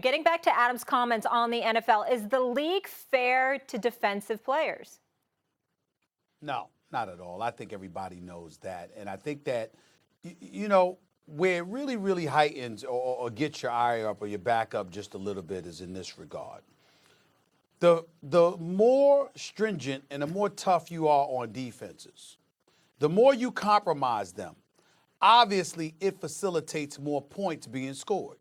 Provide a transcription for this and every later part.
Getting back to Adams' comments on the NFL, is the league fair to defensive players? No, not at all. I think everybody knows that. And I think that, where it really, really heightens or gets your eye up or your back up just a little bit is in this regard. The more stringent and the more tough you are on defenses, the more you compromise them, obviously it facilitates more points being scored.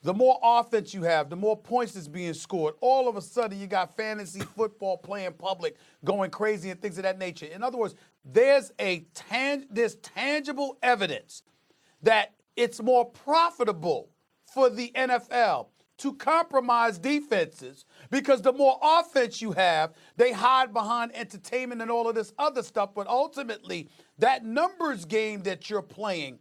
The more offense you have, the more points that's being scored. All of a sudden, you got fantasy football playing public going crazy and things of that nature. In other words, there's tangible evidence that it's more profitable for the NFL to compromise defenses because the more offense you have, they hide behind entertainment and all of this other stuff. But ultimately, that numbers game that you're playing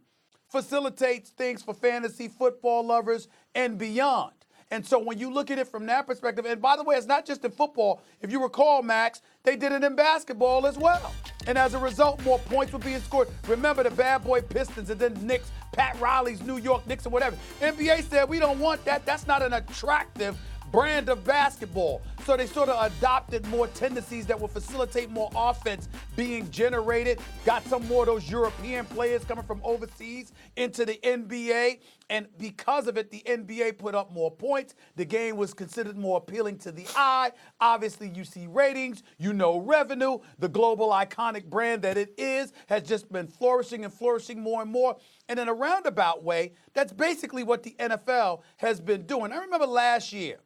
facilitates things for fantasy football lovers and beyond. And so when you look at it from that perspective, and by the way, it's not just in football. If you recall, Max, they did it in basketball as well. And as a result, more points were being scored. Remember the bad boy Pistons and then Knicks, Pat Riley's New York Knicks or whatever. NBA said, we don't want that. That's not an attractive brand of basketball. So they sort of adopted more tendencies that will facilitate more offense being generated, got some more of those European players coming from overseas into the NBA. And because of it, the NBA put up more points. The game was considered more appealing to the eye. Obviously, you see ratings, revenue. The global iconic brand that it is has just been flourishing and flourishing more and more. And in a roundabout way, that's basically what the NFL has been doing. I remember last year,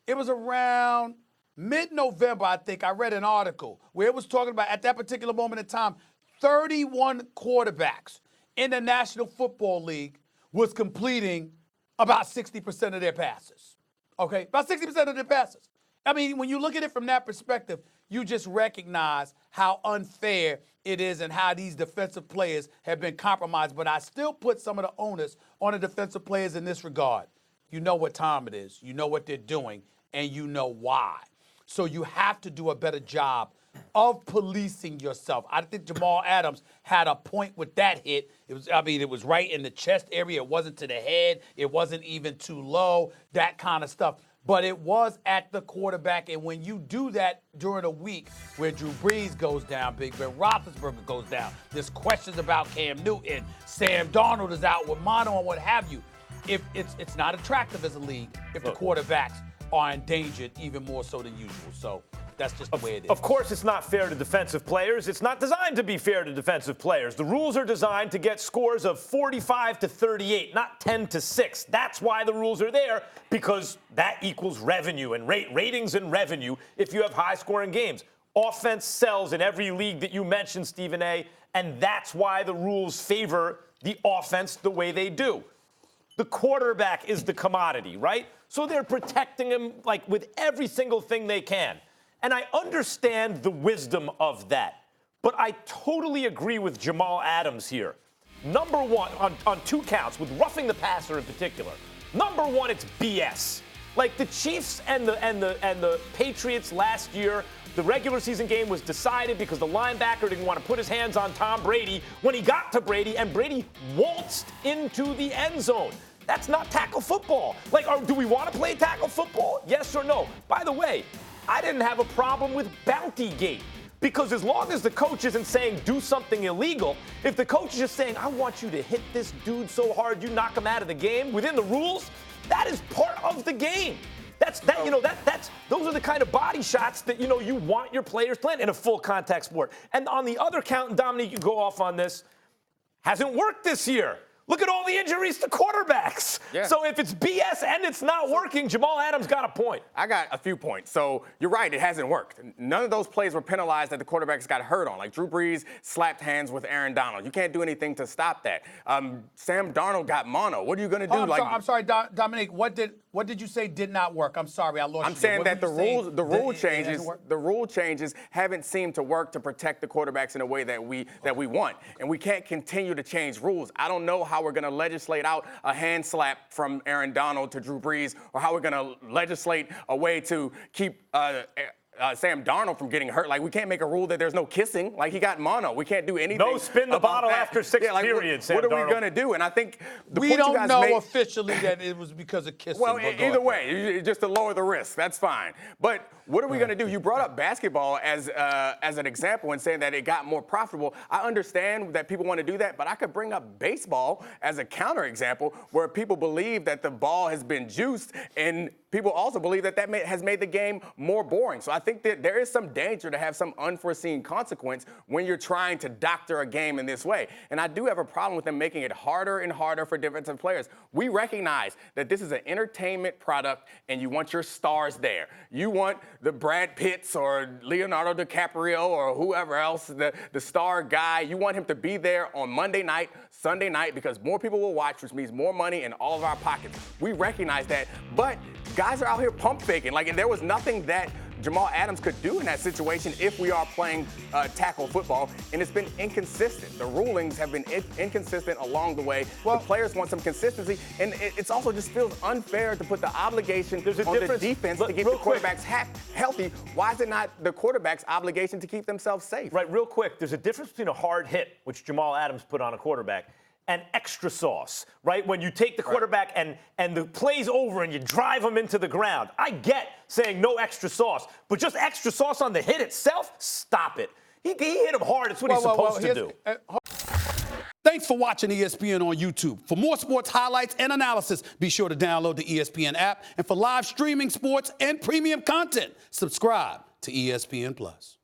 it was around mid-November, I think, I read an article where it was talking about, at that particular moment in time, 31 quarterbacks in the National Football League was completing about 60% of their passes. Okay? About 60% of their passes. I mean, when you look at it from that perspective, you just recognize how unfair it is and how these defensive players have been compromised. But I still put some of the onus on the defensive players in this regard. You know what time it is. You know what they're doing, and you know why. So you have to do a better job of policing yourself. I think Jamal Adams had a point with that hit. It was right in the chest area. It wasn't to the head. It wasn't even too low, that kind of stuff. But it was at the quarterback. And when you do that during a week where Drew Brees goes down, Big Ben Roethlisberger goes down, there's questions about Cam Newton, Sam Darnold is out with mono and what have you. If it's not attractive as a league if the quarterbacks are endangered even more so than usual. So that's just the way it is. Of course, it's not fair to defensive players. It's not designed to be fair to defensive players. The rules are designed to get scores of 45-38, not 10-6. That's why the rules are there, because that equals revenue and ratings and revenue if you have high-scoring games. Offense sells in every league that you mentioned, Stephen A., and that's why the rules favor the offense the way they do. The quarterback is the commodity, right? So they're protecting him like with every single thing they can. And I understand the wisdom of that. But I totally agree with Jamal Adams here. Number one, on two counts, with roughing the passer in particular. Number one, it's BS. Like the Chiefs and the Patriots last year, the regular season game was decided because the linebacker didn't want to put his hands on Tom Brady when he got to Brady, and Brady waltzed into the end zone. That's not tackle football. Do we want to play tackle football? Yes or no? By the way, I didn't have a problem with Bountygate, because as long as the coach isn't saying do something illegal, if the coach is just saying, I want you to hit this dude so hard you knock him out of the game within the rules, that is part of the game. Those are the kind of body shots that, you want your players playing in a full contact sport. And on the other count, and Dominique, you go off on this, hasn't worked this year. Look at all the injuries to quarterbacks. Yeah. So if it's BS and it's not working, Jamal Adams got a point. I got a few points. So you're right, it hasn't worked. None of those plays were penalized that the quarterbacks got hurt on. Like Drew Brees slapped hands with Aaron Donald. You can't do anything to stop that. Sam Darnold got mono. What are you going to do? I'm sorry, Dominique. What did you say did not work? I'm sorry, I lost you. I'm saying that the rule changes haven't seemed to work to protect the quarterbacks in a way that we want. And we can't continue to change rules. I don't know how we're going to legislate out a hand slap from Aaron Donald to Drew Brees, or how we're going to legislate a way to keep Sam Darnold from getting hurt. Like, we can't make a rule that there's no kissing. Like, he got mono. We can't do anything. No spin the about bottle that. after six like, periods, What Sam are we Darnold. going to do? And I think the We point you don't guys know made, officially that it was because of kissing. well, but go either ahead. way, just to lower the risk, that's fine. But what are we going to do? You brought up basketball as an example and saying that it got more profitable. I understand that people want to do that, but I could bring up baseball as a counterexample where people believe that the ball has been juiced, and people also believe that has made the game more boring. So I think that there is some danger to have some unforeseen consequence when you're trying to doctor a game in this way. And I do have a problem with them making it harder and harder for defensive players. We recognize that this is an entertainment product, and you want your stars there. You want the Brad Pitts or Leonardo DiCaprio or whoever else, the star guy. You want him to be there on Monday night, Sunday night, because more people will watch, which means more money in all of our pockets. We recognize that, but guys are out here pump faking. Like, and there was nothing that Jamal Adams could do in that situation if we are playing tackle football, and it's been inconsistent. The rulings have been inconsistent along the way. Well, the players want some consistency, and it's also just feels unfair to put the obligation on the defense to keep the quarterbacks healthy. Why is it not the quarterback's obligation to keep themselves safe? Right, real quick, there's a difference between a hard hit, which Jamal Adams put on a quarterback, and extra sauce, right? When you take the quarterback and the play's over and you drive him into the ground. I get saying no extra sauce, but just extra sauce on the hit itself, stop it. He hit him hard. It's what he's supposed to do. Thanks for watching ESPN on YouTube. For more sports highlights and analysis, be sure to download the ESPN app. And for live streaming sports and premium content, subscribe to ESPN+.